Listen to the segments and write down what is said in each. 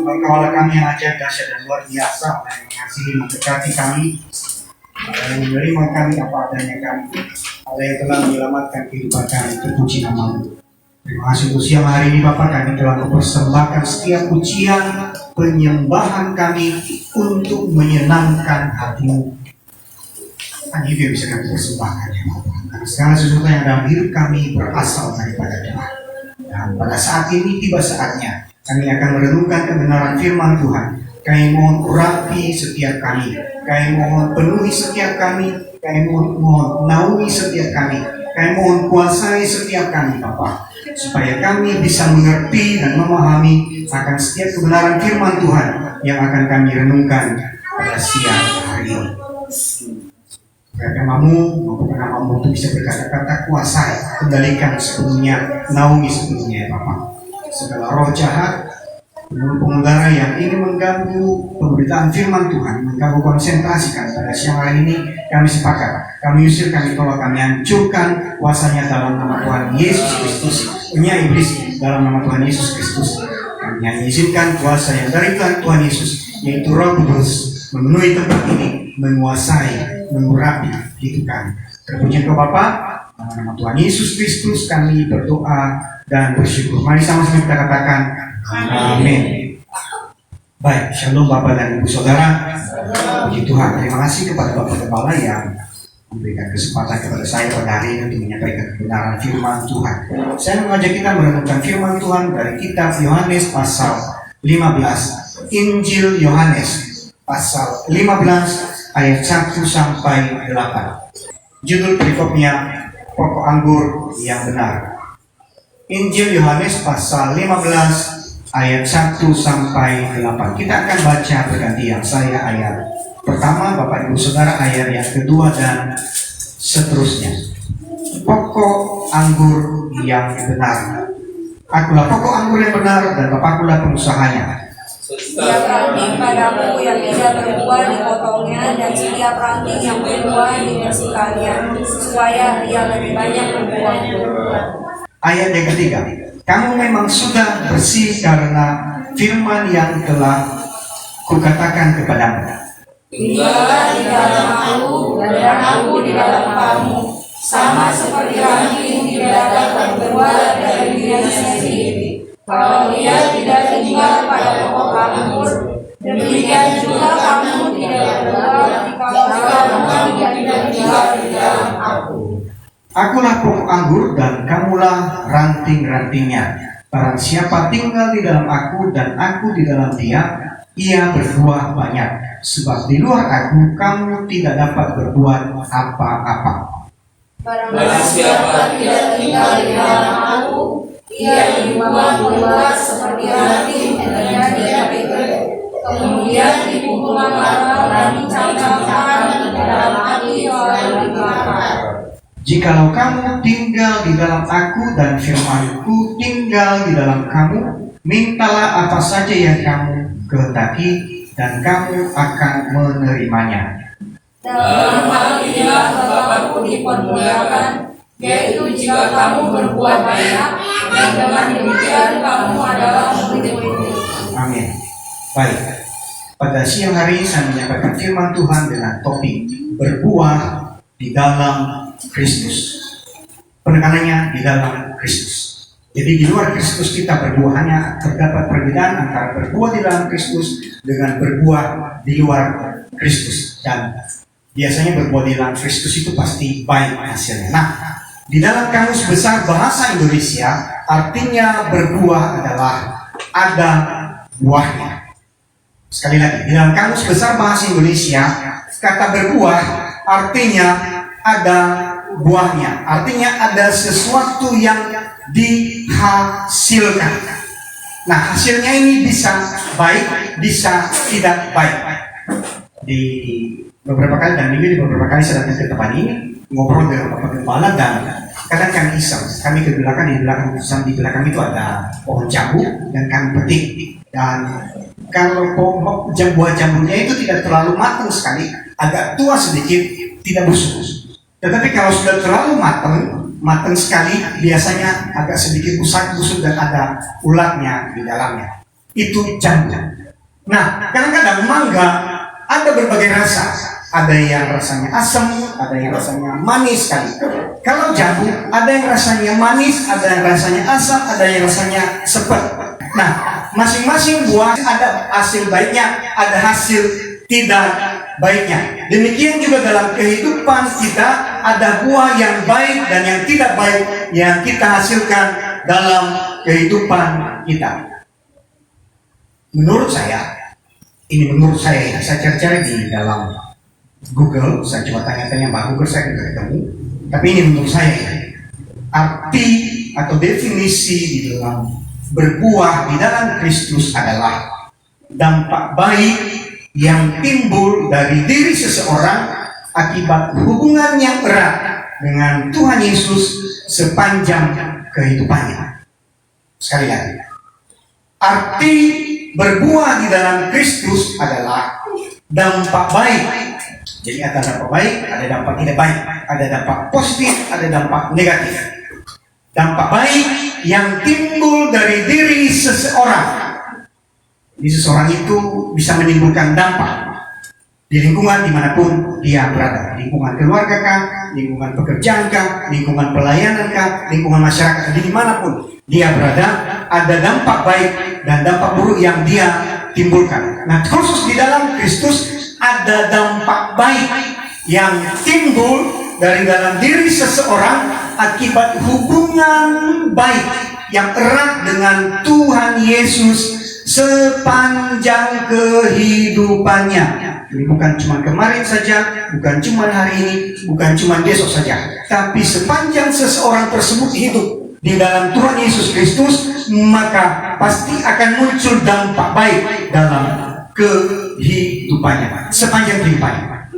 Kawala kami yang ajaib, dahsyat dan luar biasa, yang mengasihi, memberkati kami, yang menerima kami apa adanya kami, Allah yang telah menyelamatkan kehidupan kami. Terpuji nama-Mu. Terima kasih untuk siang hari ini Bapak, kami telah mempersembahkan setiap pujian penyembahan kami untuk menyenangkan hati-Mu. Hanya itu yang bisa kami persembahkan ya Bapak. Karena segala sesuatu yang dalam hidup kami berasal daripada Tuhan. Dan pada saat ini tiba saatnya kami akan merenungkan kebenaran firman Tuhan. Kami mohon urapi setiap kami. Kami mohon penuhi setiap kami. Kami mohon naungi setiap kami. Kami mohon kuasai setiap kami Bapak. Supaya kami bisa mengerti dan memahami akan setiap kebenaran firman Tuhan yang akan kami renungkan pada siang hari ini. Namamu, mampukan namamu untuk bisa berkata-kata, kuasai, kendalikan sepenuhnya, naungi sepenuhnya ya Bapak. Segala roh jahat, penggara yang ingin mengganggu pemberitaan firman Tuhan, mengganggu konsentrasi kami pada siang hari ini, kami sepakat, kami usir, kami tolak, kami hancurkan kuasanya dalam nama Tuhan Yesus Kristus. Punya iblis dalam nama Tuhan Yesus Kristus. Kami hanya izinkan kuasa yang dari Tuhan Yesus, yaitu Roh Kudus, memenuhi tempat ini, menguasai, mengurapi hidup kami. Terpuji Engkau Bapa, dalam nama Tuhan Yesus Kristus kami berdoa dan bersyukur. Mari sama-sama kita katakan amin. Baik, shalom Bapak dan Ibu Saudara. Puji Tuhan, terima kasih kepada Bapak Kepala yang memberikan kesempatan kepada saya pada hari ini untuk menyampaikan kebenaran firman Tuhan. Saya mengajak kita merenungkan firman Tuhan dari kitab Yohanes pasal 15. Injil Yohanes pasal 15 ayat 1 sampai 8. Judul perikopnya pokok anggur yang benar. Injil Yohanes pasal 15 ayat 1 sampai 8. Kita akan baca bergantian. Saya ayat pertama, Bapak Ibu Saudara ayat yang kedua dan seterusnya. Pokok anggur yang benar. Akulah pokok anggur yang benar dan Bapakkulah pengusahanya. Setiap ranting padaku yang tidak berbuah dipotongnya, dan setiap ranting yang berbuah dibersihkannya, supaya ia lebih banyak berbuah. Ayat yang ketiga, kamu memang sudah bersih karena firman yang telah kukatakan kepadamu. Tinggallah di dalam aku, dan aku di dalam kamu, sama seperti ranting tidak dapat berbuah dari dirinya sendiri kalau ia tidak tinggal pada pokok anggur. Demikian juga kamu tidak berbuah kalau kamu tidak tinggal di dalam aku. Akulah pokok anggur dan kamulah ranting-rantingnya. Barang siapa tinggal di dalam aku dan aku di dalam dia, ia berbuah banyak. Sebab di luar aku kamu tidak dapat berbuat apa-apa. Barang siapa tidak tinggal di dalam aku, ia dibuang-buang seperti ranting yang tidak. Kemudian dikumpulkan dan dicampakkan di dalam api oleh dibakar. Jikalau kamu tinggal di dalam aku dan firman-Ku tinggal di dalam kamu, mintalah apa saja yang kamu kehendaki dan kamu akan menerimanya. Dalam hal inilah Bapakku dipermuliakan, yaitu jika kamu berbuah banyak, dan dengan demikian kamu adalah murid-murid. Amin. Baik, pada siang hari saya menyampaikan firman Tuhan dengan topik berbuah di dalam Kristus. Penekanannya di dalam Kristus. Jadi di luar Kristus kita berbuah, hanya terdapat perbedaan antara berbuah di dalam Kristus dengan berbuah di luar Kristus. Dan biasanya berbuah di dalam Kristus itu pasti baik hasilnya. Nah, di dalam Kamus Besar Bahasa Indonesia, artinya berbuah adalah ada buahnya. Sekali lagi, di dalam Kamus Besar Bahasa Indonesia, kata berbuah artinya ada buahnya. Artinya ada sesuatu yang dihasilkan. Nah, hasilnya ini bisa baik, bisa tidak baik. Di beberapa kali dan minggu di beberapa kali saya datang ke tempat ini ngobrol dengan Bapak Gembala, dan kadang kami iseng, kami ke belakang, di belakang itu ada pohon jambu dan kami petik. Dan kalau buah jambunya itu tidak terlalu matang sekali, agak tua sedikit, tidak busuk. Tetapi kalau sudah terlalu matang sekali, biasanya agak sedikit busuk dan ada ulatnya di dalamnya. itu jambu. Nah, kadang-kadang mangga ada berbagai rasa. Ada yang rasanya asam, ada yang rasanya manis sekali. Kalau jambu, ada yang rasanya manis, ada yang rasanya asam, ada yang rasanya sepet. Nah, masing-masing buah ada hasil baiknya, ada hasil tidak baiknya. Demikian juga dalam kehidupan kita, ada buah yang baik dan yang tidak baik yang kita hasilkan dalam kehidupan kita. Menurut saya, ya, saya cari-cari di dalam Google, saya coba tanya-tanya Mbak Google, saya tidak ketemu. Tapi ini menurut saya ya, arti atau definisi di dalam berbuah di dalam Kristus adalah dampak baik yang timbul dari diri seseorang akibat hubungan yang erat dengan Tuhan Yesus sepanjang kehidupannya. Sekali lagi, arti berbuah di dalam Kristus adalah dampak baik. Jadi ada dampak baik, ada dampak tidak baik, ada dampak positif, ada dampak negatif. Dampak baik yang timbul dari diri seseorang. Jadi seseorang itu bisa menimbulkan dampak di lingkungan dimanapun dia berada. Lingkungan keluarga kah, lingkungan pekerjaan kah, lingkungan pelayanan kah, lingkungan masyarakat, di dimanapun dia berada, ada dampak baik dan dampak buruk yang dia timbulkan. Nah, khusus di dalam Kristus ada dampak baik yang timbul dari dalam diri seseorang akibat hubungan baik yang erat dengan Tuhan Yesus sepanjang kehidupannya. Jadi bukan cuma kemarin saja, bukan cuma hari ini, bukan cuma besok saja, tapi sepanjang seseorang tersebut hidup di dalam Tuhan Yesus Kristus, maka pasti akan muncul dampak baik dalam kehidupannya sepanjang kehidupannya.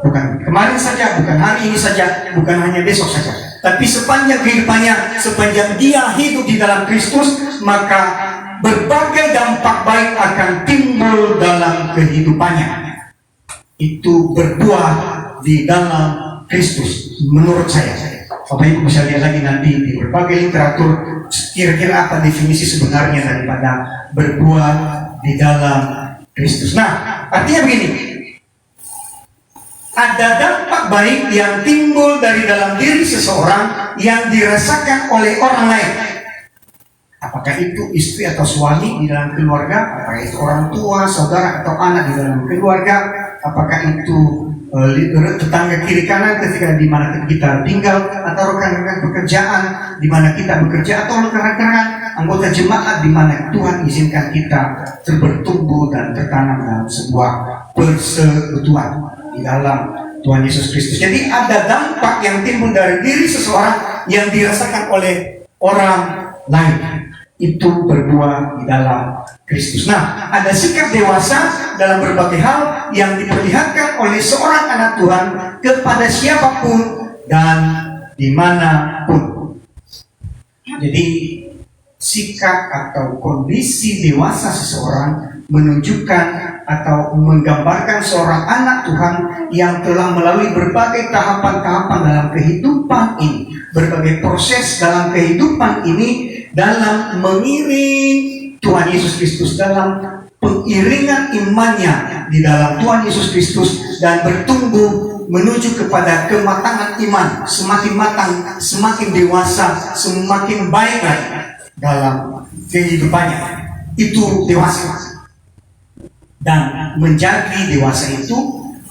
Bukan kemarin saja, bukan hari ini saja, bukan hanya besok saja, tapi sepanjang kehidupannya, sepanjang dia hidup di dalam Kristus, maka berbagai dampak baik akan timbul dalam kehidupannya. Itu berbuah di dalam Kristus menurut saya. Bapak Ibu bisa lihat lagi nanti di berbagai literatur kira-kira apa definisi sebenarnya daripada berbuah di dalam Kristus. Nah, artinya begini, ada dampak baik yang timbul dari dalam diri seseorang yang dirasakan oleh orang lain. Apakah itu istri atau suami di dalam keluarga, apakah itu orang tua, saudara atau anak di dalam keluarga, apakah itu tetangga kiri kanan ketika di mana kita tinggal, atau rekan-rekan pekerjaan di mana kita bekerja, atau rekan-rekan anggota jemaat di mana Tuhan izinkan kita bertumbuh dan tertanam dalam sebuah persekutuan di dalam Tuhan Yesus Kristus. Jadi ada dampak yang timbul dari diri seseorang yang dirasakan oleh orang lain. Itu berbuah di dalam Kristus. Nah, ada sikap dewasa dalam berbagai hal yang diperlihatkan oleh seorang anak Tuhan kepada siapapun dan dimanapun. Jadi sikap atau kondisi dewasa seseorang menunjukkan atau menggambarkan seorang anak Tuhan yang telah melalui berbagai tahapan-tahapan dalam kehidupan ini, berbagai proses dalam kehidupan ini, dalam mengiring Tuhan Yesus Kristus, dalam pengiringan imannya di dalam Tuhan Yesus Kristus, dan bertumbuh menuju kepada kematangan iman, semakin matang, semakin dewasa, semakin baik lagi dalam kehidupannya. Itu dewasa. Dan menjadi dewasa itu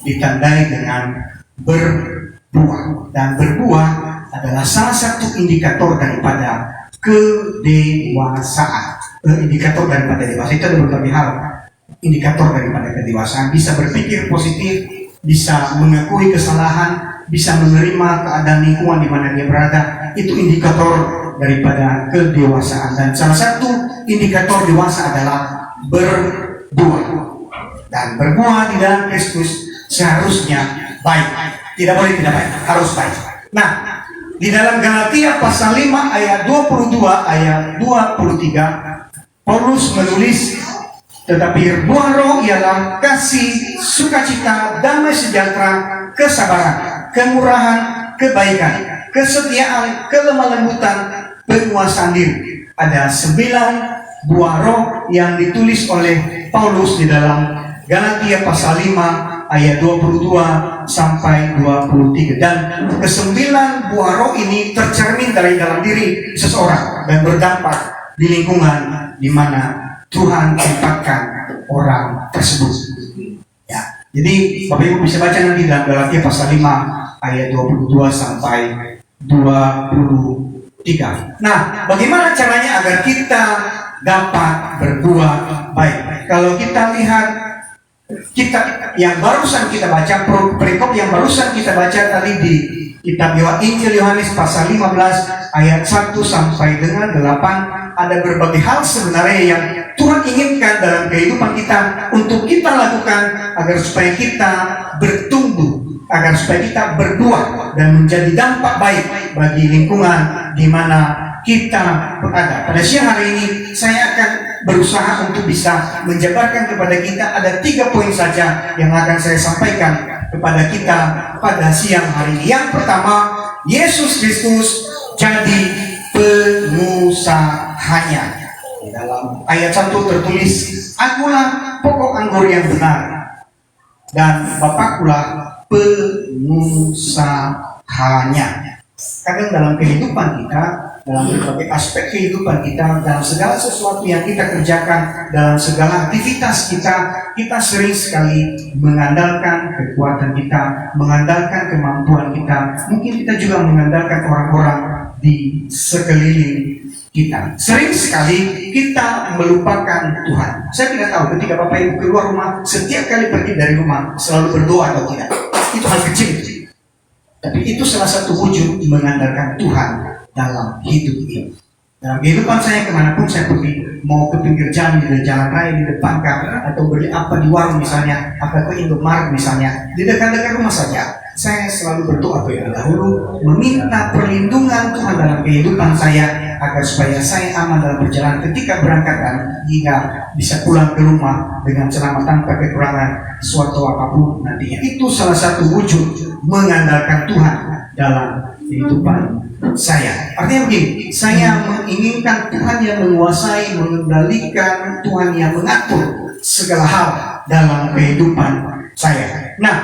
ditandai dengan berbuah, dan berbuah adalah salah satu indikator daripada kedewasaan. Indikator daripada dewasa itu ada berbagai hal. Indikator daripada kedewasaan, bisa berpikir positif, bisa mengakui kesalahan, bisa menerima keadaan lingkungan di mana dia berada. Itu indikator daripada kedewasaan. Dan salah satu indikator dewasa adalah berbuah. Dan berbuah di dalam Kristus seharusnya baik. Tidak boleh tidak baik, harus baik. Nah, di dalam Galatia pasal 5 ayat 22 ayat 23, Paulus menulis, tetapi buah roh ialah kasih, sukacita, damai sejahtera, kesabaran, kemurahan, kebaikan, kesetiaan, kelemah lembutan, penguasaan diri. Ada 9 buah roh yang ditulis oleh Paulus di dalam Galatia pasal 5 ayat 22 sampai 23. Dan kesembilan buah roh ini tercermin dari dalam diri seseorang dan berdampak di lingkungan di mana Tuhan tempatkan orang tersebut. Ya. Jadi Bapak Ibu bisa baca nanti dalam Galatia pasal 5 ayat 22 sampai 23. Nah, bagaimana caranya agar kita dapat berbuat baik? Kalau kita lihat yang barusan kita baca, perikop yang barusan kita baca tadi di kitab Injil Yohanes pasal 15 ayat 1 sampai dengan 8, ada berbagai hal sebenarnya yang Tuhan inginkan dalam kehidupan kita untuk kita lakukan agar supaya kita bertumbuh, agar supaya kita berbuah dan menjadi dampak baik bagi lingkungan di mana kita berada. Pada siang hari ini saya akan berusaha untuk bisa menjabarkan kepada kita ada 3 poin saja yang akan saya sampaikan kepada kita pada siang hari ini. Yang pertama, Yesus Kristus jadi pengusahanya. Di dalam ayat 1 tertulis, "Akulah pokok anggur yang benar dan Bapakkulah pengusahanya." Kadang dalam kehidupan kita, dalam berbagai aspek kehidupan kita, dalam segala sesuatu yang kita kerjakan, dalam segala aktivitas kita, kita sering sekali mengandalkan kekuatan kita, mengandalkan kemampuan kita. Mungkin kita juga mengandalkan orang-orang di sekeliling kita. Sering sekali kita melupakan Tuhan. Saya tidak tahu ketika Bapak Ibu keluar rumah, setiap kali pergi dari rumah selalu berdoa atau tidak. Itu hal kecil. Tapi itu salah satu wujud mengandalkan Tuhan dalam hidup ini. Dalam kehidupan saya kemanapun saya pergi, mau ke pinggir jalan, di jalan raya di depan kah, atau beli apa di warung misalnya, atau ke Indomaret misalnya, di dekat-dekat rumah saja, saya selalu berdoa terlebih dahulu, meminta perlindungan Tuhan dalam kehidupan saya, agar supaya saya aman dalam perjalanan ketika berangkat dan hingga bisa pulang ke rumah dengan selamat tanpa kekurangan suatu apapun nantinya. Itu salah satu wujud mengandalkan Tuhan dalam kehidupan saya. Artinya begini, saya menginginkan Tuhan yang menguasai, mengendalikan, Tuhan yang mengatur segala hal dalam kehidupan saya. Nah,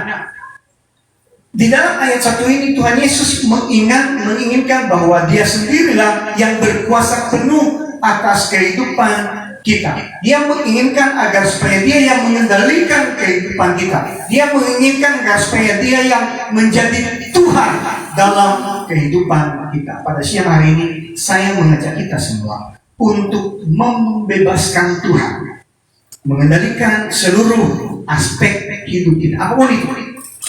di dalam ayat 1 ini Tuhan Yesus menginginkan bahwa Dia sendirilah yang berkuasa penuh atas kehidupan kita. Dia menginginkan agar supaya Dia yang mengendalikan kehidupan kita. Dia menginginkan agar supaya Dia yang menjadi Tuhan dalam kehidupan kita. Pada siang hari ini saya mengajak kita semua untuk membebaskan Tuhan, mengendalikan seluruh aspek hidup kita.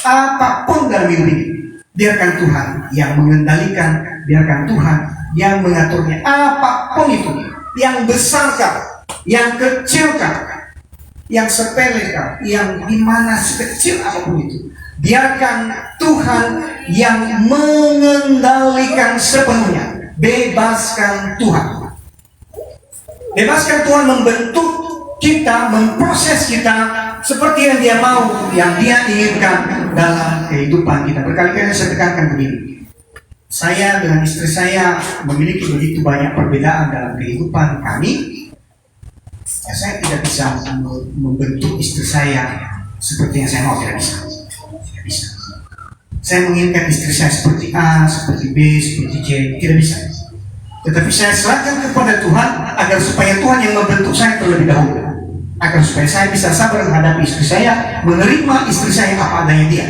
Apapun dalam hidup ini, biarkan Tuhan yang mengendalikan, biarkan Tuhan yang mengaturnya. Apapun itu, yang besarkah, yang kecilkah, yang sepelekah, yang dimana sekecil apapun itu, biarkan Tuhan yang mengendalikan sepenuhnya. Bebaskan Tuhan. Bebaskan Tuhan membentuk kita, memproses kita seperti yang Dia mau, yang Dia inginkan dalam kehidupan kita. Berkali-kali saya tekankan begini, saya dengan istri saya memiliki begitu banyak perbedaan dalam kehidupan kami. Ya, saya tidak bisa membentuk istri saya seperti yang saya mau, tidak bisa. Tidak bisa. Saya menginginkan istri saya seperti A, seperti B, seperti C, tidak bisa. Tetapi saya serahkan kepada Tuhan agar supaya Tuhan yang membentuk saya terlebih dahulu, agar supaya saya bisa sabar menghadapi istri saya, menerima istri saya apa adanya dia.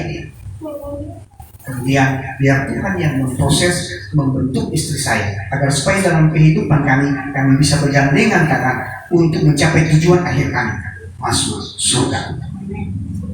Kemudian biar Tuhan yang memproses, membentuk istri saya, agar supaya dalam kehidupan kami bisa bergandengan tangan untuk mencapai tujuan akhir kami, masuk surga.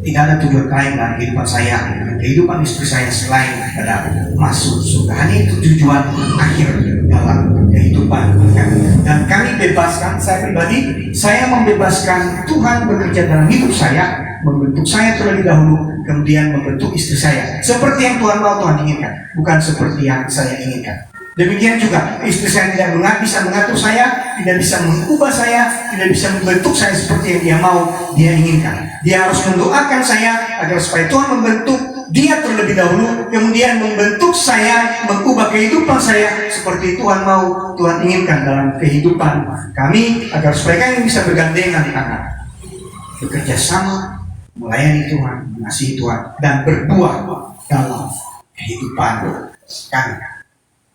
Tidak ada tujuan lain dalam kehidupan saya dan kehidupan istri saya selain pada masuk surga. Hanya itu tujuan akhir dalam kehidupan kami. Dan kami bebaskan, saya pribadi, saya membebaskan Tuhan bekerja dalam hidup saya, membentuk saya terlebih dahulu, kemudian membentuk istri saya seperti yang Tuhan mau, Tuhan inginkan, bukan seperti yang saya inginkan. Demikian juga istri saya tidak bisa mengatur saya, tidak bisa mengubah saya, tidak bisa membentuk saya seperti yang Dia mau dia inginkan. Dia harus mendoakan saya agar supaya Tuhan membentuk dia terlebih dahulu, kemudian membentuk saya, mengubah kehidupan saya seperti Tuhan mau, Tuhan inginkan dalam kehidupan kami, agar supaya kami bisa bergandengan di tangan, bekerja sama, melayani Tuhan, mengasihi Tuhan, dan berbuah dalam kehidupan kami.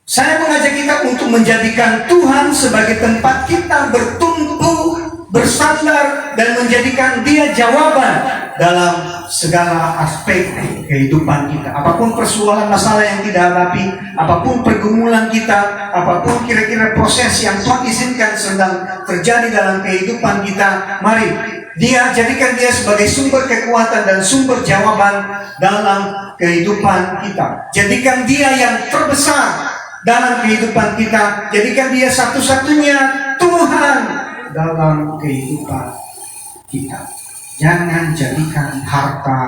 Saya mengajak kita untuk menjadikan Tuhan sebagai tempat kita bertumbuh, bersandar, dan menjadikan Dia jawaban dalam segala aspek kehidupan kita. Apapun persoalan masalah yang kita hadapi, apapun pergumulan kita, apapun kira-kira proses yang Tuhan izinkan sedang terjadi dalam kehidupan kita, mari jadikan dia sebagai sumber kekuatan dan sumber jawaban dalam kehidupan kita. Jadikan dia yang terbesar dalam kehidupan kita. Jadikan dia satu-satunya Tuhan dalam kehidupan kita. Jangan jadikan harta,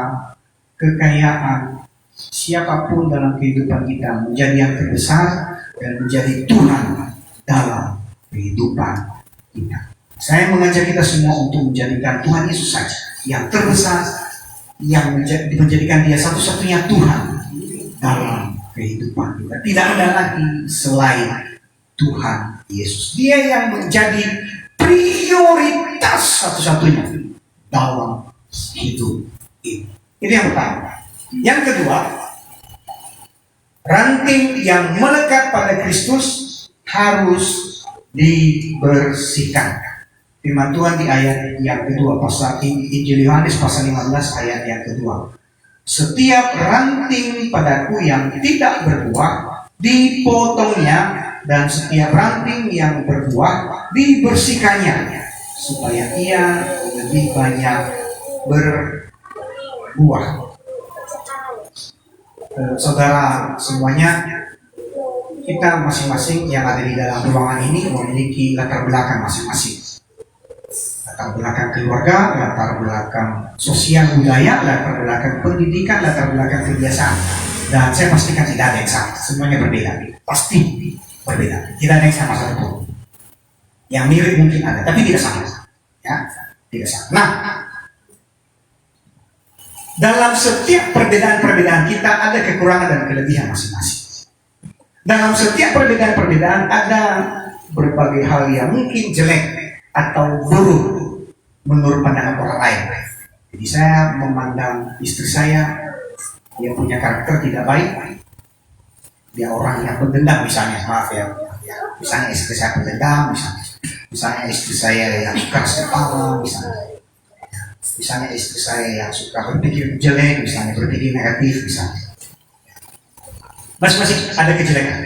kekayaan, siapapun dalam kehidupan kita menjadi yang terbesar dan menjadi Tuhan dalam kehidupan kita. Saya mengajak kita semua untuk menjadikan Tuhan Yesus saja yang terbesar, yang menjadikan Dia satu-satunya Tuhan dalam kehidupan kita. Tidak ada lagi selain Tuhan Yesus. Dia yang menjadi prioritas satu-satunya dalam hidup ini. Ini yang pertama. Yang kedua, ranting yang melekat pada Kristus harus dibersihkan. Firman Tuhan di ayat yang kedua, pasal Injil Yohanes pasal 15 ayat yang kedua. Setiap ranting padaku yang tidak berbuah dipotongnya, dan setiap ranting yang berbuah dibersihkannya, supaya ia lebih banyak berbuah. Saudara semuanya, kita masing-masing yang ada di dalam ruangan ini memiliki latar belakang masing-masing. Latar belakang keluarga, latar belakang sosial budaya, latar belakang pendidikan, latar belakang kebiasaan. Dan saya pastikan tidak ada yang sama, semuanya berbeda. Pasti berbeda. Tidak ada yang sama satupun. Yang mirip mungkin ada, tapi tidak sama. Ya, tidak sama. Nah, dalam setiap perbedaan-perbedaan kita ada kekurangan dan kelebihan masing-masing. Dalam setiap perbedaan-perbedaan ada berbagai hal yang mungkin jelek atau buruk menurut pandangan orang lain. Jadi saya memandang istri saya, dia punya karakter tidak baik. Dia orang yang pendendam misalnya, maaf ya. Misalnya istri saya pendendam, misalnya istri saya yang keras kepala, misalnya istri saya yang suka berpikir jelek, misalnya berpikir negatif, misalnya. Masing-masing ada kejelekan.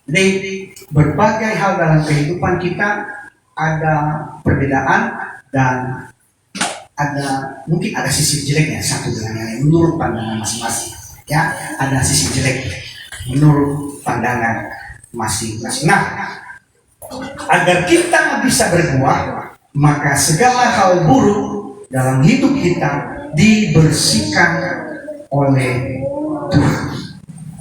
Jadi berbagai hal dalam kehidupan kita ada perbedaan dan mungkin ada sisi jeleknya satu dengan yang lain menurut pandangan masing-masing. Ya, ada sisi jelek menurut pandangan masing-masing. Nah, agar kita bisa berbuah, maka segala hal buruk dalam hidup kita dibersihkan oleh Tuhan.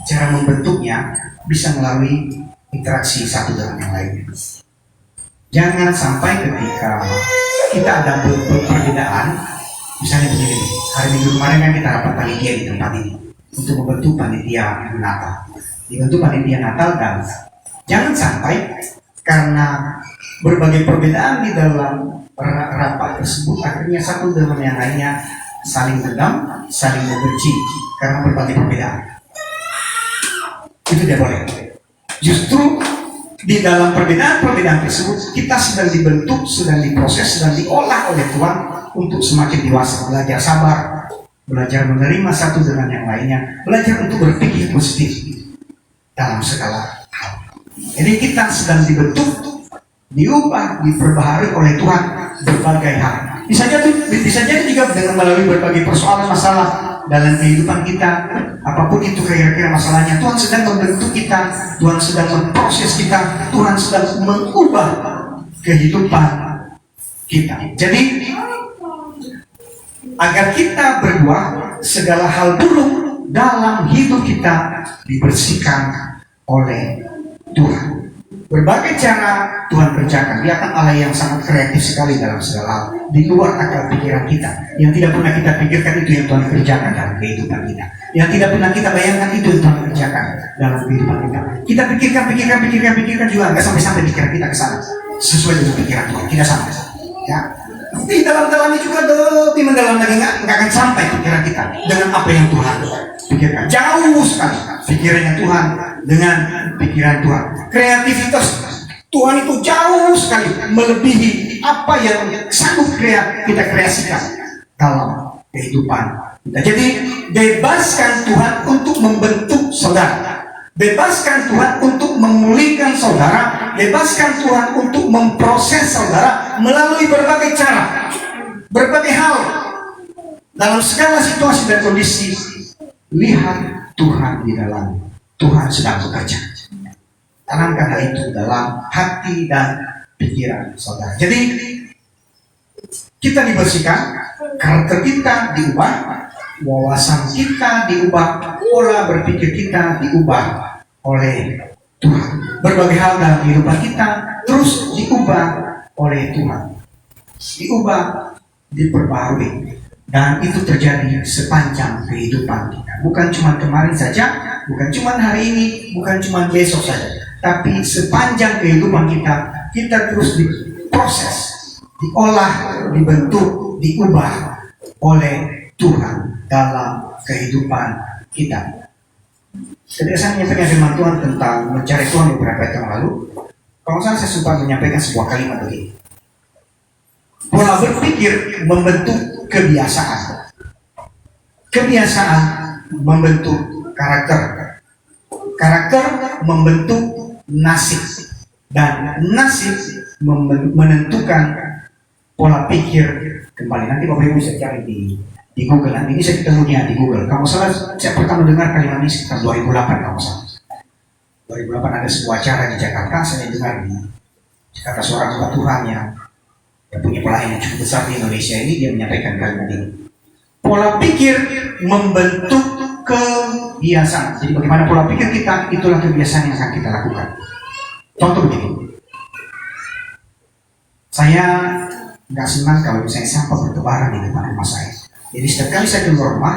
Cara membentuknya bisa melalui interaksi satu dengan yang lainnya. Jangan sampai ketika kita ada perbedaan, misalnya begini, hari Minggu kemarin kan kita rapat panitia di tempat ini untuk membentuk panitia Natal. Dibentuk panitia Natal, dan jangan sampai karena berbagai perbedaan di dalam rapat tersebut akhirnya satu dengan yang lainnya saling dendam, saling membenci karena berbagai perbedaan. Itu tidak boleh. Justru di dalam perbedaan-perbedaan tersebut kita sedang dibentuk, sedang diproses, sedang diolah oleh Tuhan untuk semakin dewasa, belajar sabar, belajar menerima satu dengan yang lainnya, belajar untuk berpikir positif dalam segala hal. Jadi kita sedang dibentuk, diubah, diperbaharui oleh Tuhan berbagai hal. Bisa jadi juga dengan melalui berbagai persoalan masalah dalam kehidupan kita, apapun itu kira-kira masalahnya, Tuhan sedang membentuk kita, Tuhan sedang memproses kita, Tuhan sedang mengubah kehidupan kita. Jadi agar kita berbuah, segala hal buruk dalam hidup kita dibersihkan oleh Tuhan. Berbagai cara Tuhan kerjakan. Dia akan Allah yang sangat kreatif sekali dalam segala hal, di luar akal pikiran kita. Yang tidak pernah kita pikirkan itu yang Tuhan kerjakan dalam kehidupan kita. Yang tidak pernah kita bayangkan itu yang Tuhan kerjakan dalam kehidupan kita. Kita pikirkan juga nggak sampai pikiran kita ke sana sesuai dengan pikiran Tuhan. Tidak sampai. Ya. Di dalamnya juga lebih mendalam lagi nggak akan sampai pikiran kita dengan apa yang Tuhan pikirkan. Jauh sekali pikirannya Tuhan dengan pikiran Tuhan. Kreativitas Tuhan itu jauh sekali melebihi apa yang sanggup kita kreasikan dalam kehidupan kita. Jadi bebaskan Tuhan untuk membentuk saudara. Bebaskan Tuhan untuk memulihkan saudara. Bebaskan Tuhan untuk memproses saudara melalui berbagai cara, berbagai hal. Dalam segala situasi dan kondisi, lihat Tuhan di dalam. Tuhan sedang bekerja. Tanamkan hal itu dalam hati dan pikiran saudara. Jadi kita dibersihkan, karakter kita diubah, wawasan kita diubah, pola berpikir kita diubah oleh Tuhan. Berbagai hal dalam kehidupan kita terus diubah oleh Tuhan. Diubah, diperbarui. Dan itu terjadi sepanjang kehidupan kita. Bukan cuma kemarin saja, bukan cuma hari ini, bukan cuma besok saja. Tapi sepanjang kehidupan kita terus diproses, diolah, dibentuk, diubah oleh Tuhan dalam kehidupan kita. Ketika saya menyampaikan firman Tuhan tentang mencari Tuhan beberapa tahun lalu, kalau saya sempat menyampaikan sebuah kalimat begini. Pola berpikir membentuk kebiasaan. Kebiasaan membentuk karakter. Karakter membentuk nasib. Dan nasib menentukan pola pikir kembali. Nanti Bapak Ibu bisa cari di Google. Nanti ini saya ketemunya di Google. Kalau salah, saya pertama dengar kalimat ini sekitar 2008 kalau salah. 2008 ada sebuah acara di Jakarta, saya dengar di Jakarta seorang hamba Tuhan yang punya pelayanan yang cukup besar di Indonesia ini, dia menyampaikan kalimat ini. Pola pikir membentuk kebiasaan. Jadi bagaimana pola pikir kita, itulah kebiasaan yang akan kita lakukan. Contoh begini. Saya nggak senang kalau misalnya sampah bertebaran di depan rumah saya. Jadi setiap kali saya keluar rumah,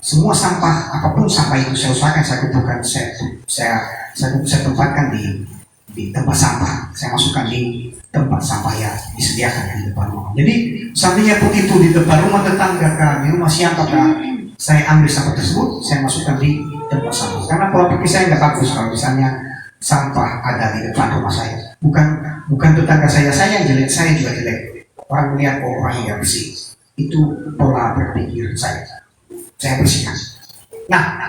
semua sampah, apapun sampah itu saya usahakan saya kumpulkan, saya tempatkan di tempat sampah. Saya masukkan di tempat sampah yang disediakan di depan rumah. Jadi sampahnya pun itu di depan rumah tetangga kami, rumah siapa saya ambil sampah tersebut, saya masukkan di tempat sampah. Karena pola pikir saya nggak bagus kalau misalnya sampah ada di depan rumah saya. Bukan tetangga saya yang jelek, saya juga jelek. Orang melihat orang yang bersih. Itu pola berpikir saya. Saya bersihkan. Nah,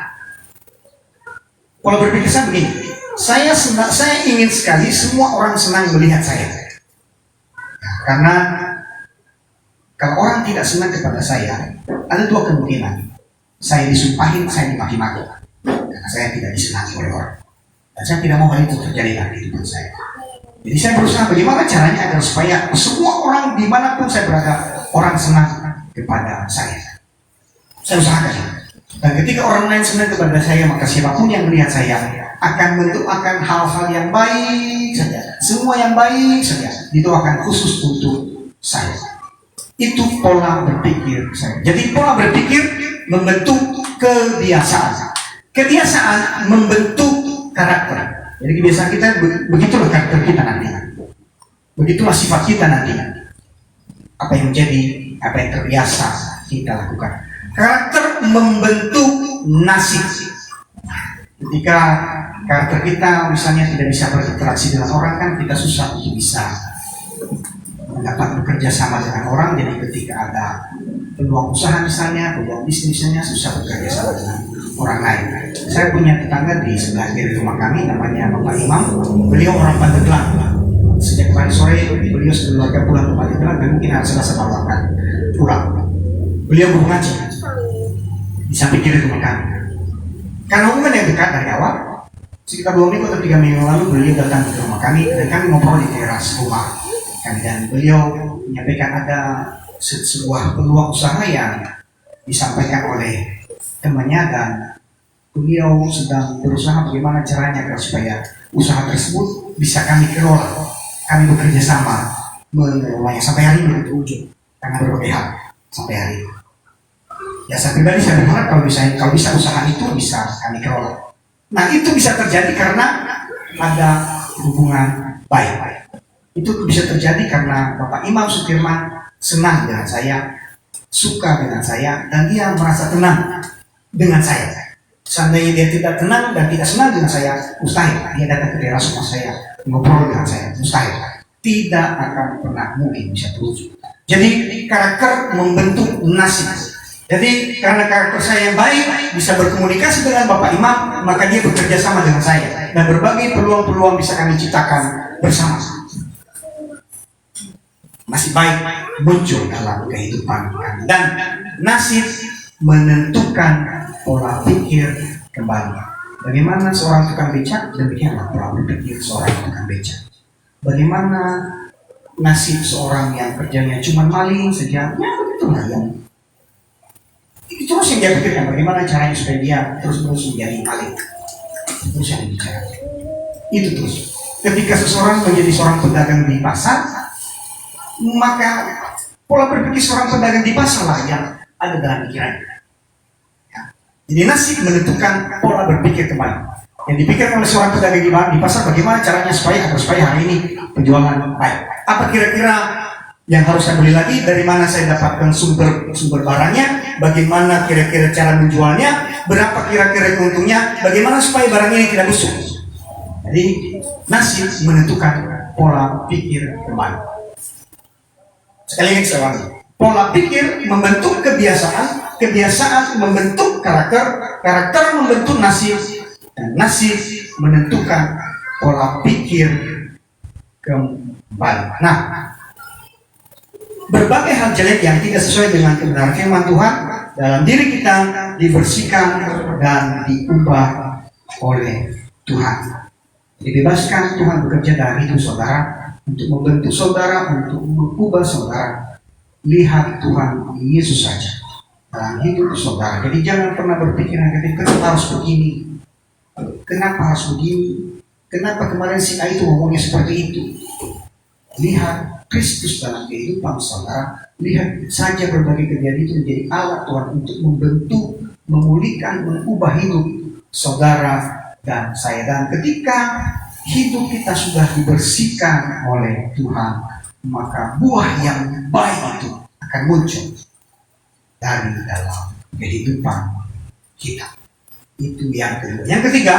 pola berpikir saya begini. Saya ingin sekali semua orang senang melihat saya. Karena kalau orang tidak senang kepada saya, ada dua kemungkinan. Saya disumpahin, saya dimaki-maki. Karena saya tidak disenangi oleh orang. Dan saya tidak mau hal itu terjadi dalam kehidupan saya. Jadi saya berusaha bagaimana caranya agar supaya semua orang dimanapun saya berada, orang senang kepada saya. Saya usahakan. Dan ketika orang lain senang kepada saya, maka siapapun yang melihat saya akan mendoakan hal-hal yang baik saja. Semua yang baik saja didoakan khusus untuk saya. Itu pola berpikir saya. Jadi pola berpikir membentuk kebiasaan. Kebiasaan membentuk karakter. Jadi kebiasaan kita, begitulah karakter kita nanti. Begitulah sifat kita nanti. Apa yang menjadi, apa yang terbiasa kita lakukan. Karakter membentuk nasib. Ketika karakter kita misalnya tidak bisa berinteraksi dengan orang, kan kita susah untuk bisa mendapat bekerja sama dengan orang. Jadi ketika ada peluang usaha misalnya, peluang bisnis misalnya, susah bekerja sama dengan orang lain. Saya punya tetangga di sebelah kiri rumah kami, namanya Bapak Imam. Beliau orang Pandeglang. Sejak kemarin sore beliau sekeluarga pulang ke Pandeglang dan mungkin hari Selasa baru akan pulang. Beliau mengaji di samping kiri rumah kami. Karena hubungan yang dekat dari awal, sekitar 2 minggu atau 3 minggu lalu beliau datang ke rumah kami dan kami ngobrol di teras rumah kami, dan beliau menyampaikan ada sebuah peluang usaha yang disampaikan oleh temannya, dan beliau sedang berusaha bagaimana caranya agar supaya usaha tersebut bisa kami kelola, kami bekerja sama mengelolanya sampai hari ini berujung dengan berbagai hal sampai hari ini. Ya saya pribadi saya berharap kalau bisa usaha itu bisa kami kelola. Nah itu bisa terjadi karena ada hubungan baik. Itu bisa terjadi karena Bapak Imam Sutirman senang dengan saya, suka dengan saya, dan dia merasa tenang dengan saya. Seandainya dia tidak tenang dan tidak senang dengan saya, mustahil dia datang ke daerah rumah saya, ngobrol dengan saya, mustahil. Tidak akan pernah mungkin bisa terwujud. Jadi karakter membentuk nasib. Jadi karena karakter saya yang baik, bisa berkomunikasi dengan Bapak Imam, maka dia bekerja sama dengan saya. Dan berbagai peluang-peluang bisa kami ciptakan bersama. Masih baik muncul dalam kehidupan kami. Dan nasib menentukan pola pikir kembali. Bagaimana seorang tukang becak, demikianlah pola berpikir seorang tukang becak. Bagaimana nasib seorang yang kerjanya cuma maling saja, ya begitulah yang itu terus yang dia pikirkan, bagaimana caranya supaya dia terus-terus menjadi maling. Terus yang bicara itu terus. Ketika seseorang menjadi seorang pedagang di pasar, maka pola berpikir seorang pedagang di pasar lah yang ada dalam pikirannya. Ya. Jadi nasib menentukan pola berpikir kembali. Yang dipikirkan oleh seorang pedagang di pasar, bagaimana caranya supaya hari ini penjualan baik. Apa kira-kira yang harus saya beli lagi, dari mana saya dapatkan sumber barangnya, bagaimana kira-kira cara menjualnya, berapa kira-kira keuntungannya, bagaimana supaya barang ini tidak busuk. Jadi nasib menentukan pola pikir kembali. Sekali lagi saya ulangi, pola pikir membentuk kebiasaan, kebiasaan membentuk karakter, karakter membentuk nasib, dan nasib menentukan pola pikir kembali. Nah, berbagai hal jelek yang tidak sesuai dengan kebenaran firman Tuhan dalam diri kita dibersihkan dan diubah oleh Tuhan. Dibebaskan Tuhan bekerja dalam hidup saudara untuk membentuk saudara, untuk mengubah saudara. Lihat Tuhan Yesus saja dalam hidup saudara. Jadi jangan pernah berpikir kenapa harus begini, kenapa harus begini, kenapa kemarin si A itu ngomongnya seperti itu. Lihat Kristus dalam kehidupan saudara. Lihat saja berbagai kejadian itu menjadi alat Tuhan untuk membentuk, memulihkan, mengubah hidup saudara dan saya. Dan ketika hidup kita sudah dibersihkan oleh Tuhan, maka buah yang baik itu akan muncul dari dalam kehidupan kita. Itu yang kedua. Yang ketiga,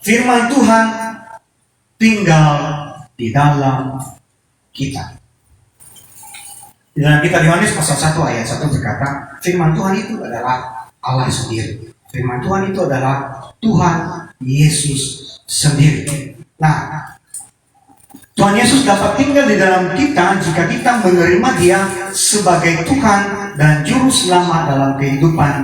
firman Tuhan tinggal di dalam kita. Di dalam kitab Yohanes pasal 1 ayat 1 berkata, firman Tuhan itu adalah Allah sendiri. Firman Tuhan itu adalah Tuhan Yesus sendiri. Nah, Tuhan Yesus dapat tinggal di dalam kita jika kita menerima Dia sebagai Tuhan dan Juru Selamat dalam kehidupan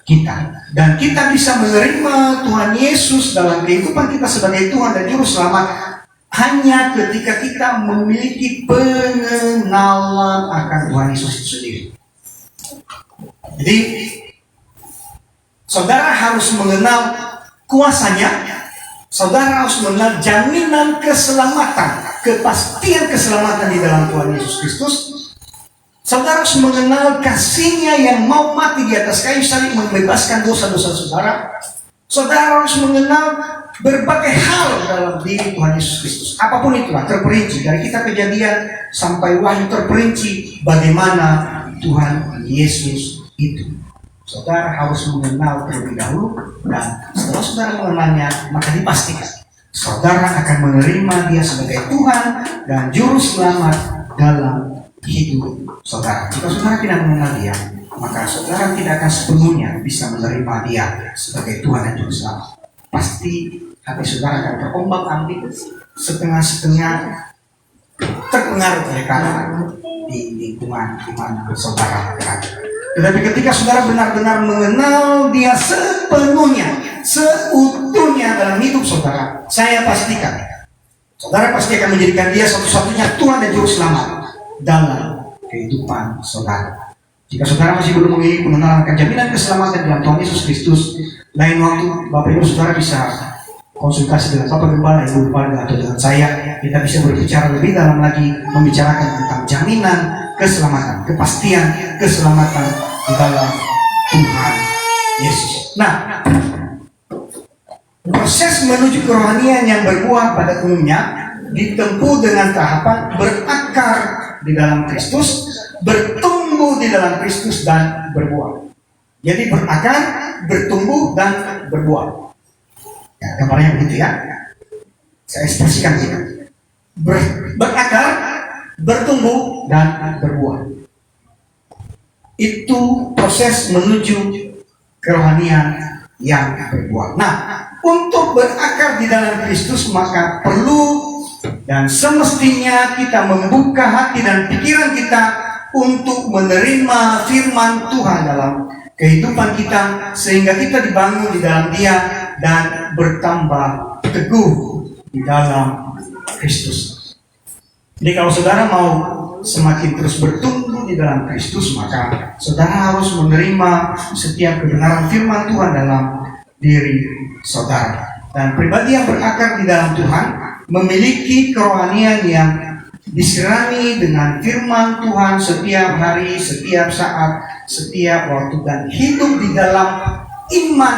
kita. Dan kita bisa menerima Tuhan Yesus dalam kehidupan kita sebagai Tuhan dan Juru Selamat hanya ketika kita memiliki pengenalan akan Tuhan Yesus itu sendiri. Jadi, saudara harus mengenal kuasanya, saudara harus mengenal jaminan keselamatan, kepastian keselamatan di dalam Tuhan Yesus Kristus. Saudara harus mengenal kasih-Nya yang mau mati di atas kayu salib membebaskan dosa-dosa saudara. Saudara harus mengenal berbagai hal dalam diri Tuhan Yesus Kristus. Apapun itulah, terperinci dari kitab Kejadian sampai Wahyu, terperinci bagaimana Tuhan Yesus itu. Saudara harus mengenal terlebih dahulu, dan setelah saudara mengenalnya, maka dipastikan saudara akan menerima Dia sebagai Tuhan dan Juru Selamat dalam hidup saudara. Jika saudara tidak mengenal Dia, maka saudara tidak akan sepenuhnya bisa menerima Dia sebagai Tuhan dan Juru Selamat. Pasti hati saudara akan terombang-ambing, setengah-setengah terpengaruh oleh keadaan di lingkungan di mana saudara berada. Tetapi ketika saudara benar-benar mengenal Dia sepenuhnya, seutuhnya dalam hidup saudara, saya pastikan saudara pasti akan menjadikan Dia satu-satunya Tuhan dan Juru Selamat dalam kehidupan saudara. Jika saudara masih belum memiliki pengenalan akan jaminan keselamatan dalam Tuhan Yesus Kristus, lain waktu Bapak Ibu saudara bisa konsultasi dengan Bapak Gembala, Ibu Gembala, atau dengan saya, kita bisa berbicara lebih dalam lagi, membicarakan tentang jaminan keselamatan, kepastian keselamatan di dalam Tuhan Yesus. Nah, proses menuju kerohanian yang berbuah pada umumnya ditempuh dengan tahapan berakar di dalam Kristus, bertumbuh di dalam Kristus, dan berbuah. Jadi berakar, bertumbuh, dan berbuah. Ya, gambarnya begitu ya. Saya ekspresikan gitu. Berakar, bertumbuh, dan berbuah. Itu proses menuju kerohanian yang berbuah. Nah, untuk berakar di dalam Kristus maka perlu dan semestinya kita membuka hati dan pikiran kita untuk menerima firman Tuhan dalam kehidupan kita, sehingga kita dibangun di dalam Dia dan bertambah teguh di dalam Kristus. Jadi kalau saudara mau semakin terus bertumbuh di dalam Kristus, maka saudara harus menerima setiap kebenaran firman Tuhan dalam diri saudara. Dan pribadi yang berakar di dalam Tuhan memiliki kerohanian yang disirami dengan firman Tuhan setiap hari, setiap saat, setiap waktu, dan hidup di dalam iman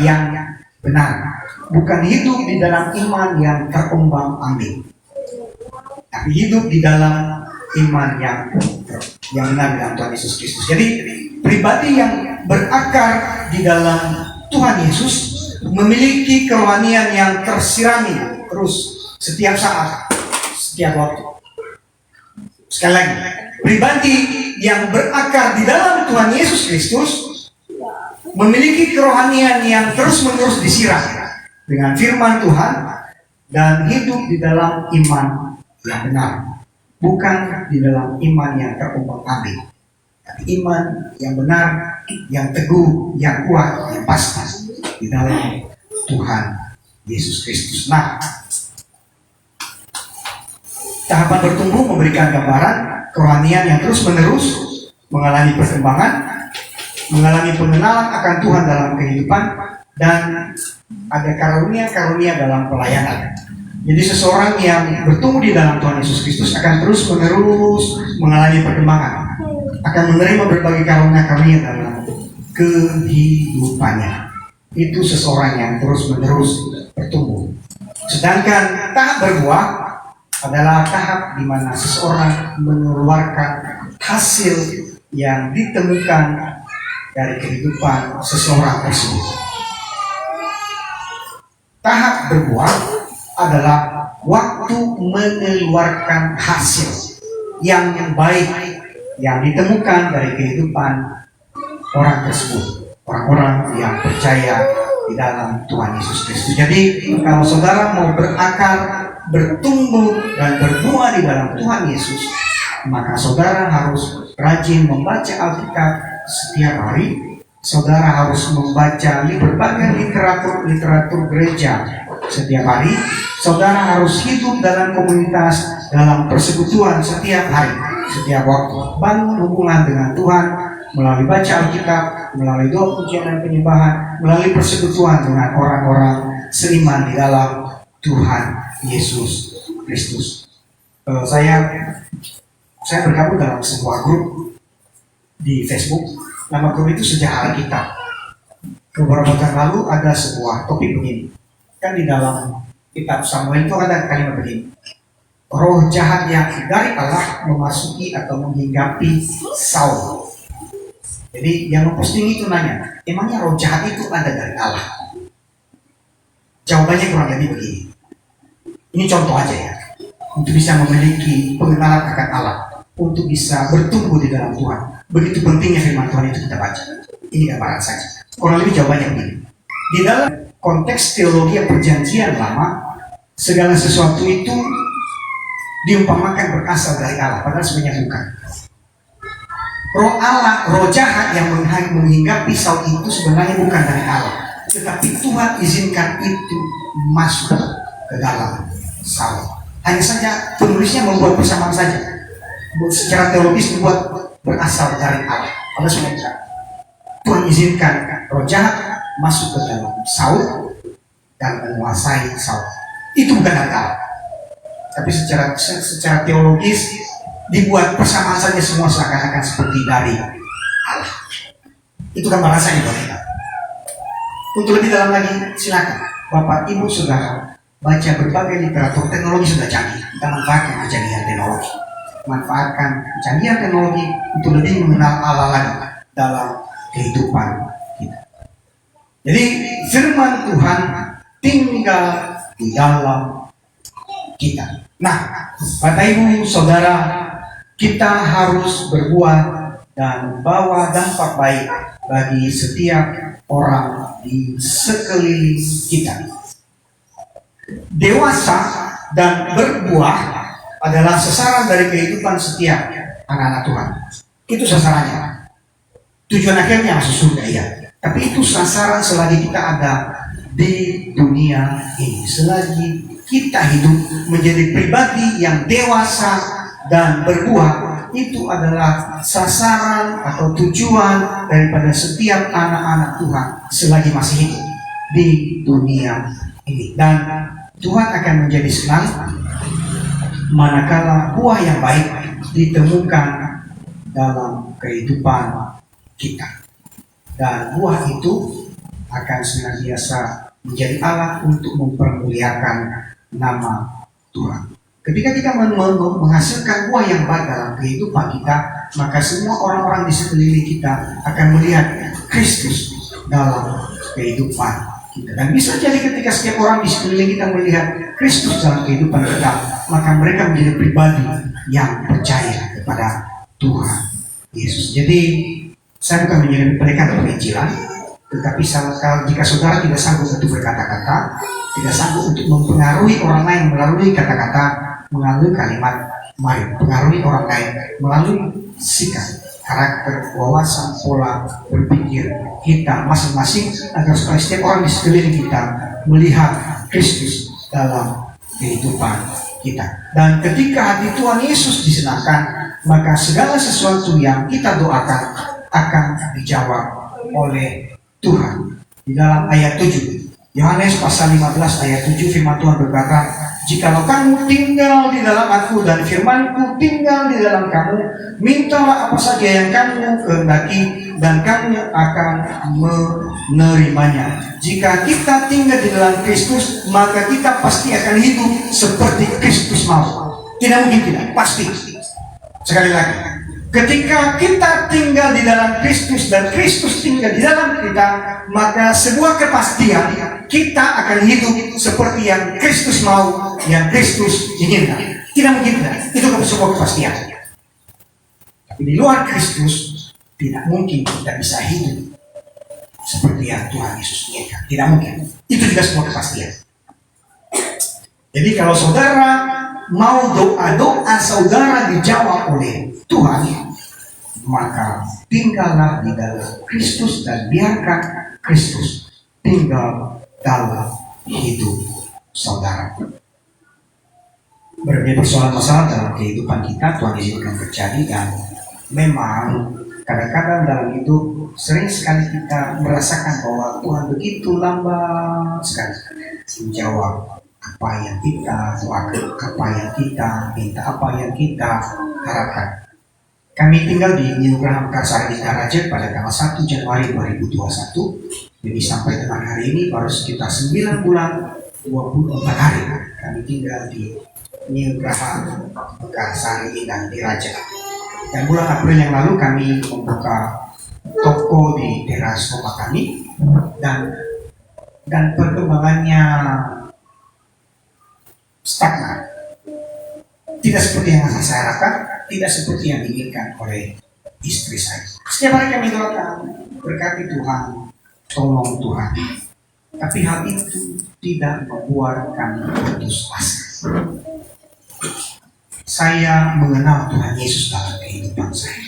yang benar, bukan hidup di dalam iman yang terombang-ambing, tapi hidup di dalam iman yang benar dalam Tuhan Yesus Kristus. Jadi pribadi yang berakar di dalam Tuhan Yesus memiliki kerohanian yang tersirami terus setiap saat, setiap waktu. Sekali lagi, pribadi yang berakar di dalam Tuhan Yesus Kristus memiliki kerohanian yang terus-menerus disiram dengan firman Tuhan dan hidup di dalam iman yang benar, bukan di dalam iman yang terombang-ambing, tapi iman yang benar, yang teguh, yang kuat, yang pasti di dalam Tuhan Yesus Kristus. Nah, tahapan bertumbuh memberikan gambaran kerohanian yang terus-menerus mengalami perkembangan, mengalami pengenalan akan Tuhan dalam kehidupan, dan ada karunia-karunia dalam pelayanan. Jadi seseorang yang bertumbuh di dalam Tuhan Yesus Kristus akan terus-menerus mengalami perkembangan, akan menerima berbagai karunia-karunia dalam kehidupannya. Itu seseorang yang terus-menerus bertumbuh. Sedangkan tahap berbuah adalah tahap di mana seseorang mengeluarkan hasil yang ditemukan dari kehidupan seseorang tersebut. Tahap berbuah adalah waktu mengeluarkan hasil yang baik yang ditemukan dari kehidupan orang tersebut, orang-orang yang percaya di dalam Tuhan Yesus Kristus. Jadi kalau saudara mau berakar, bertumbuh, dan berbuah di dalam Tuhan Yesus, maka saudara harus rajin membaca Alkitab setiap hari. Saudara harus membaca berbagai literatur gereja setiap hari. Saudara harus hidup dalam komunitas, dalam persekutuan setiap hari, setiap waktu. Bangun hubungan dengan Tuhan melalui baca Alkitab, melalui doa pujian dan penyembahan, melalui persekutuan dengan orang-orang seiman di dalam Tuhan Yesus Kristus. Saya bergabung dalam sebuah grup di Facebook. Nama grup itu Sejarah Kita. Beberapa tahun lalu ada sebuah topik begini. Kan di dalam kitab Samuel itu ada kalimat begini: roh jahat yang dari Allah memasuki atau menghinggapi Saul. Jadi yang memposting itu nanya, emangnya roh jahat itu ada dari Allah? Jawabannya kurang lebih begini. Ini contoh aja ya, untuk bisa memiliki pengenalan akan Allah, untuk bisa bertumbuh di dalam Tuhan. Begitu pentingnya firman Tuhan itu kita baca. Ini gambaran saja. Kurang lebih jawabannya begini. Di dalam konteks teologi perjanjian lama, segala sesuatu itu diumpamakan berasal dari Allah, padahal sebenarnya bukan. Roh Allah, roh jahat yang menghinggapi Saul itu sebenarnya bukan dari Allah, tetapi Tuhan izinkan itu masuk ke dalam Saul. Hanya saja penulisnya membuat persamaan saja, secara teologis membuat berasal dari Allah. Padahal sebenarnya Tuhan izinkan roh jahat masuk ke dalam Saul dan menguasai Saul. Itu bukan akal. Tapi secara teologis dibuat persamaan saja semua seakan-akan seperti dari Allah. Itu kan bahasanya buat kita. Untuk lebih dalam lagi, silakan Bapak Ibu Saudara baca berbagai literatur. Teknologi sudah canggih, kita manfaatkan kecanggihan teknologi. Manfaatkan kecanggihan teknologi untuk lebih mengenal Allah lagi dalam kehidupan kita. Jadi firman Tuhan tinggal di dalam kita. Nah, Bapak Ibu Saudara, kita harus berbuat dan bawa dampak baik bagi setiap orang di sekeliling kita. Dewasa dan berbuah adalah sasaran dari kehidupan setiap anak-anak Tuhan. Itu sasarannya. Tujuan akhirnya masuk surga, ya. Tapi itu sasaran selagi kita ada di dunia ini. Selagi kita hidup menjadi pribadi yang dewasa dan berbuah, itu adalah sasaran atau tujuan daripada setiap anak-anak Tuhan selagi masih hidup di dunia ini. Dan Tuhan akan menjadi senang manakala buah yang baik ditemukan dalam kehidupan kita. Dan buah itu akan senantiasa menjadi alat untuk mempermuliakan nama Tuhan. Ketika kita menghasilkan buah yang baik dalam kehidupan kita, maka semua orang-orang di sekeliling kita akan melihat Kristus dalam kehidupan kita. Dan bisa jadi ketika setiap orang di sekeliling kita melihat Kristus dalam kehidupan kita, maka mereka menjadi pribadi yang percaya kepada Tuhan Yesus. Jadi saya bukan menjadi pendekar penginjilan, tetapi jika saudara tidak sanggup untuk berkata-kata, tidak sanggup untuk mempengaruhi orang lain melalui kata-kata, melalui kalimat, mari pengaruhi orang lain melalui sikap, karakter, wawasan, pola berpikir kita masing-masing, agar supaya setiap orang di sekeliling kita melihat Kristus dalam kehidupan kita. Dan ketika hati Tuhan Yesus disenangkan, maka segala sesuatu yang kita doakan akan dijawab oleh Tuhan. Di dalam ayat 7 Yohanes pasal 15 ayat 7 firman Tuhan berkata, jikalau kamu tinggal di dalam aku dan firmanku tinggal di dalam kamu, mintalah apa saja yang kamu kehendaki dan kamu akan menerimanya. Jika kita tinggal di dalam Kristus, maka kita pasti akan hidup seperti Kristus mau. Tidak mungkin tidak, pasti. Sekali lagi, ketika kita tinggal di dalam Kristus dan Kristus tinggal di dalam kita, maka sebuah kepastian kita akan hidup seperti yang Kristus mau, yang Kristus inginkan. Tidak mungkin tidak, itu sebuah kepastian. Tapi di luar Kristus tidak mungkin kita bisa hidup seperti yang Tuhan Yesus inginkan. Tidak mungkin. Itu juga sebuah kepastian. Jadi kalau saudara mau doa-doa saudara dijawab oleh Tuhan, maka tinggallah di dalam Kristus dan biarkan Kristus tinggal dalam hidup saudara. Berbagai persoalan masalah dalam kehidupan kita Tuhan izinkan terjadi, dan memang kadang-kadang dalam hidup sering sekali kita merasakan bahwa Tuhan begitu lambat sekali menjawab apa yang kita doakan, apa yang kita minta, apa yang kita harapkan. Kami tinggal di New Graham Karsari di Karajan pada tanggal 1 Januari 2021. Jadi sampai dengan hari ini baru sekitar 9 bulan 24 hari kami tinggal di New Graham Karsari dan di Raja. Dan bulan April yang lalu kami membuka toko di teras rumah kami, dan perkembangannya stagnan. Tidak seperti yang saya harapkan, tidak seperti yang diinginkan oleh istri saya. Setiap hari kami doakan, berkati Tuhan, tolong Tuhan. Tapi hal itu tidak membuat kami putus asa. Saya mengenal Tuhan Yesus dalam kehidupan saya.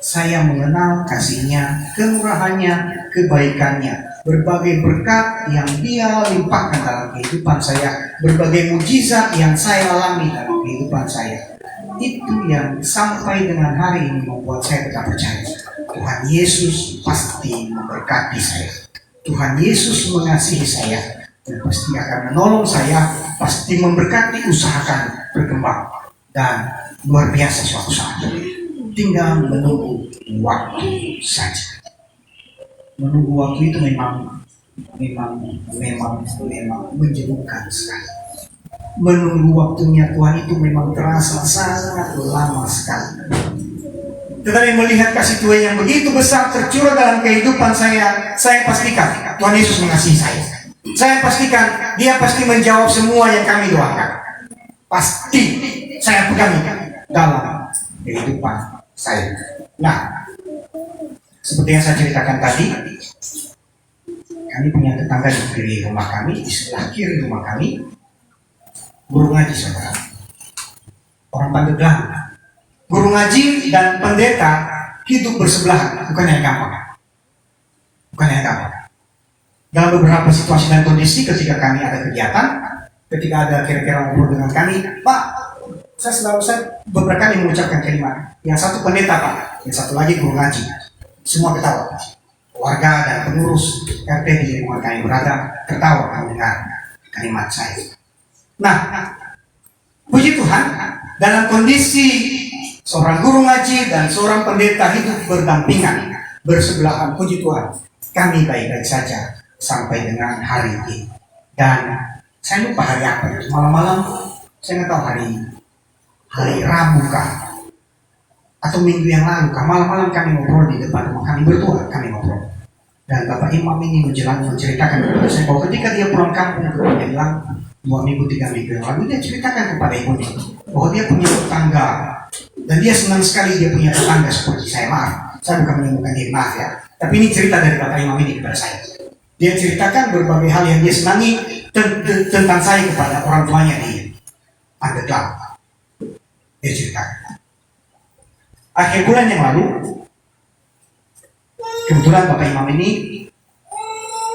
Saya mengenal kasih-Nya, kemurahan-Nya, kebaikan-Nya, berbagai berkat yang Dia limpahkan dalam kehidupan saya, berbagai mujizat yang saya alami dalam kehidupan saya. Itu yang sampai dengan hari ini membuat saya tetap percaya Tuhan Yesus pasti memberkati saya. Tuhan Yesus mengasihi saya. dan pasti akan menolong saya, pasti memberkati usahakan berkembang dan luar biasa suatu saat. Tinggal menunggu waktu saja. Menunggu waktu itu memang menjenuhkan sekali. Menunggu waktunya Tuhan itu memang terasa sangat lama sekali. Tetapi melihat kasih Tuhan yang begitu besar tercurah dalam kehidupan saya pastikan Tuhan Yesus mengasihi saya. Saya pastikan Dia pasti menjawab semua yang kami doakan. Pasti saya pegang dalam kehidupan saya. Nah, seperti yang saya ceritakan tadi, kami punya tetangga di kiri rumah kami, di sebelah kiri rumah kami, guru ngaji saudara, orang Pandeglang. Guru ngaji dan pendeta hidup bersebelahan, bukan yang gampang. Dalam beberapa situasi dan kondisi ketika kami ada kegiatan, ketika ada kira-kira ngobrol dengan kami, Pak, saya beberapa kali mengucapkan kalimat. Yang satu pendeta Pak, yang satu lagi guru ngaji. Semua ketawa. Warga dan pengurus RT di lingkungan kami berada tertawa mendengar kalimat saya. Nah, puji Tuhan, dalam kondisi seorang guru ngaji dan seorang pendeta hidup berdampingan, bersebelahan, puji Tuhan, kami baik-baik saja sampai dengan hari ini. Dan saya lupa hari apa, malam-malam saya nggak tahu hari Rabu kah atau minggu yang lalu kah, malam-malam kami ngobrol di depan rumah kami berdua, kami ngobrol. Dan Bapak Imam ini menceritakan kepada saya bahwa ketika dia pulang kampung, dia bilang 2 minggu 3 minggu yang lalu, dia ceritakan kepada ibunya bahwa dia punya tetangga dan dia senang sekali dia punya tetangga seperti saya. Maaf, saya bukan menyembuhkan diri, maaf ya, tapi ini cerita dari Bapak Imam ini kepada saya. Dia ceritakan berbagai hal yang dia senangi tentang saya kepada orang tuanya di Pandeglang. Dia ceritakan. Akhir bulan yang lalu, kebetulan Bapak Imam ini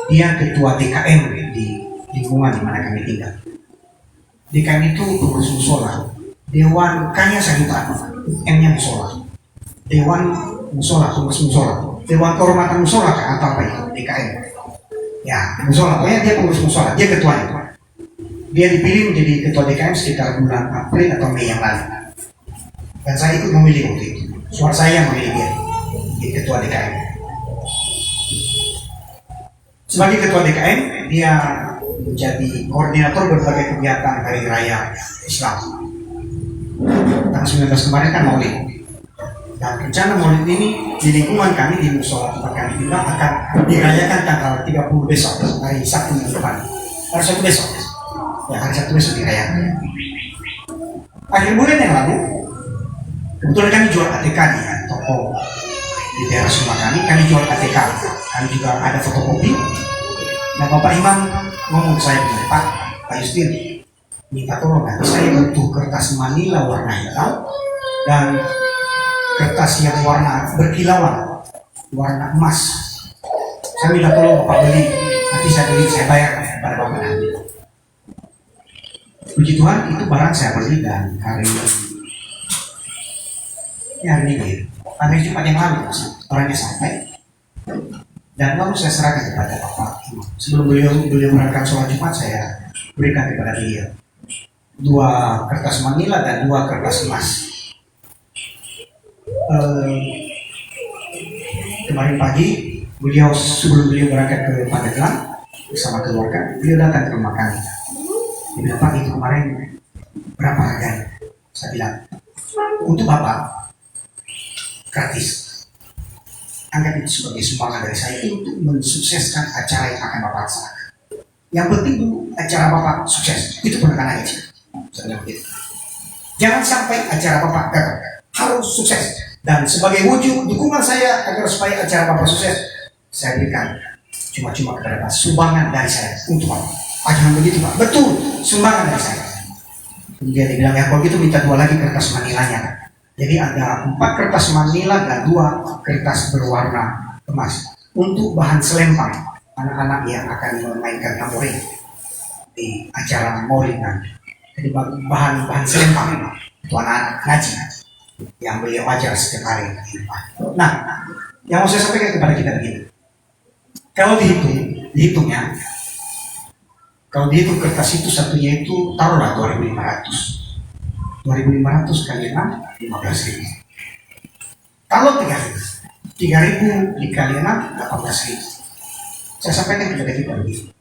dia ketua DKM di lingkungan di mana kami tinggal. DKM itu pengurus musola, Dewan Kanya Sadutan, M-nya musola, Dewan Musola, pengurus musola, Dewan Kehormatan Musola kan atau apa itu DKM. Ya, musola, pokoknya dia pengurus musola, dia ketuanya. Dia dipilih menjadi ketua DKM sekitar bulan April atau Mei yang lalu. Dan saya ikut memilih waktu itu. Suara saya yang memilih dia jadi ketua DKM. Sebagai ketua DKM, dia menjadi koordinator berbagai kegiatan hari raya Islam. Tanggal 19 kemarin kan Maulid. Dan rencana Maulid ini di lingkungan kami di musola tempat kami tinggal akan dirayakan tanggal 30 besok, hari Sabtu minggu depan. Hari Sabtu besok. Ya, hari Sabtu besok dirayakan. Akhir bulan yang lalu, kebetulan kami jual ATK di toko di daerah rumah kami jual ATK. Kami juga ada fotokopi. Nah, Bapak Imam ngomong ke saya begini, Pak Justin, minta tolong nanti saya butuh kertas manila warna hitam dan kertas yang warna berkilauan, warna emas. Saya minta tolong Bapak beli, nanti saya bayar pada Bapak nanti. Puji Tuhan, itu barang saya beli dan hari Jumat yang lalu barangnya sampai dan lalu saya serahkan kepada Bapak. Sebelum beliau berangkat sholat Jumat, saya berikan kepada dia 2 kertas manila dan 2 kertas emas. Kemarin pagi sebelum beliau berangkat ke Pandeglang bersama keluarga, beliau datang ke rumah kami. Dia bilang, Pak, itu kemarin berapa harganya? Saya bilang, untuk Bapak gratis. Anggap itu sebagai sumbangan dari saya untuk mensukseskan acara yang akan Bapak laksanakan. Yang penting dulu acara Bapak sukses, itu penekanannya aja. Saya bilang begitu. Jangan sampai acara Bapak gagal, harus sukses. Dan sebagai wujud dukungan saya agar supaya acara Bapak sukses, saya berikan cuma-cuma kepada Bapak sumbangan dari saya untuk Bapak. Jangan begitu Pak, betul, sumbangan dari saya. Kemudian dia bilang, ya kalau gitu minta 2 lagi kertas manilanya. Jadi ada 4 kertas manila dan 2 kertas berwarna emas untuk bahan selempang anak-anak yang akan memainkan tamborin di acara Maulid nanti. Jadi bahan selempang itu anak-anak ngaji yang beliau ajar setiap hari. Nah, yang mau saya sampaikan kepada kita begini, kalau dihitungnya Kalau dihitung kertas itu satunya itu taruhlah 2.500. 2.500 kali 6, 15.000. Kalau 3.000 dikali 6, 18.000. Saya sampaikan kepada kita begini.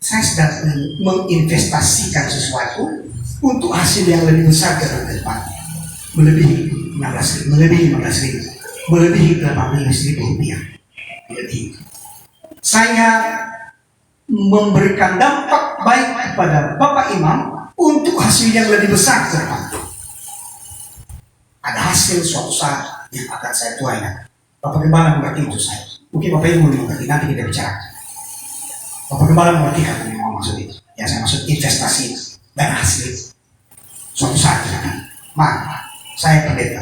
Saya sedang menginvestasikan sesuatu untuk hasil yang lebih besar ke depan. Melebihi 15.000, melebihi 15.000, melebihi 18.000 rupiah. Melebihi. Saya memberikan dampak baik kepada Bapak Imam untuk hasil yang lebih besar ke depan. Ada hasil suatu saat yang akan saya tuaikan. Bapak Gembala mengerti itu saya. Mungkin Bapak Ibu mengerti, nanti kita bicara. Bapak Gembala mengerti apa yang mau maksud itu. Yang saya maksud investasi dan hasil suatu saat ke depan. Maka saya pendeta.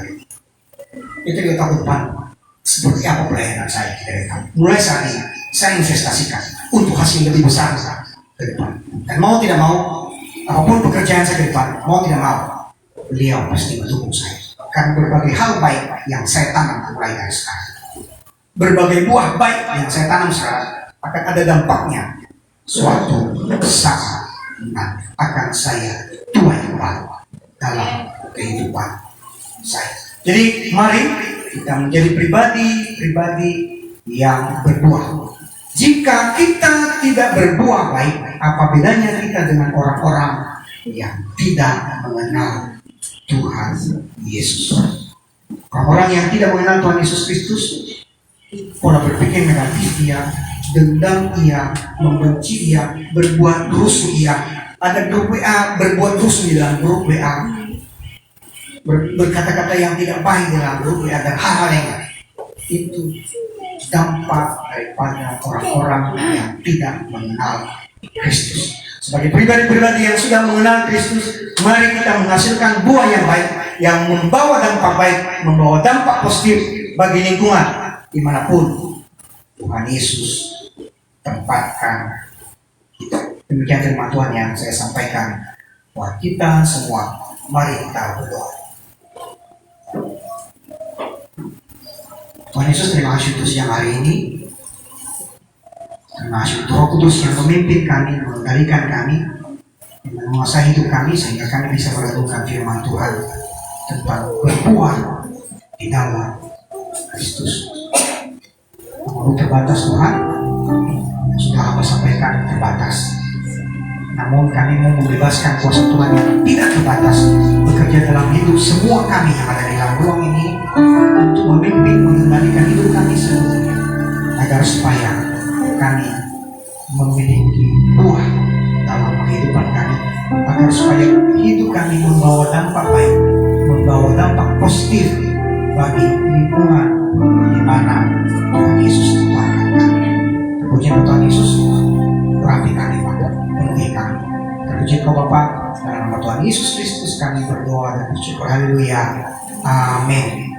Itu kita tahu depan seperti apa pelayanan saya kita tahu. Mulai saat ini saya investasikan untuk hasil lebih besar ke depan. Dan mau tidak mau, apapun pekerjaan saya ke depan, mau tidak mau, beliau pasti mendukung saya. Karena berbagai hal baik yang saya tanam mulai dari sekarang, berbagai buah baik yang saya tanam sekarang akan ada dampaknya suatu saat nanti akan saya tuai kembali dalam kehidupan saya. Jadi mari kita menjadi pribadi yang berbuah. Jika kita tidak berbuah baik, apa bedanya kita dengan orang-orang yang tidak mengenal Tuhan Yesus? Orang-orang yang tidak mengenal Tuhan Yesus Kristus, pola berpikir negatif dia, dendam ia, membenci ia, berbuat rusuh ia. Ada grup WA berbuat rusuh di dalam grup WA, berkata-kata yang tidak baik dalam grup WA dan hal-hal yang lain. Itu dampak daripada orang-orang yang tidak mengenal Kristus. Sebagai pribadi-pribadi yang sudah mengenal Kristus, mari kita menghasilkan buah yang baik, yang membawa dampak baik, membawa dampak positif bagi lingkungan dimanapun Tuhan Yesus tempatkan kita. Demikian firman Tuhan yang saya sampaikan buat kita semua. Mari kita berdoa. Tuhan Yesus, terima kasih untuk siang hari ini. Terima kasih untuk Roh Kudus yang memimpin kami, mengendalikan kami, menguasai hidup kami sehingga kami bisa merenungkan firman Tuhan tentang berbuah di dalam Kristus. Waktu terbatas Tuhan, yang sudah Anda sampaikan terbatas. Namun kami mau membebaskan kuasa Tuhan yang tidak terbatas bekerja dalam hidup semua kami yang ada di dalam ruang ini untuk memimpin, mengendalikan hidup kami seluruhnya, agar supaya kami memiliki buah dalam kehidupan kami, agar supaya hidup kami membawa dampak baik, membawa dampak positif bagi lingkungan di mana Tuhan Yesus tempatkan kami. Terpujilah Tuhan Yesus, urapi kami Bapak, penuhi kami. Terpuji Kau Bapa, dalam nama Tuhan Yesus Kristus kami berdoa dan bersyukur. Haleluya. Amin.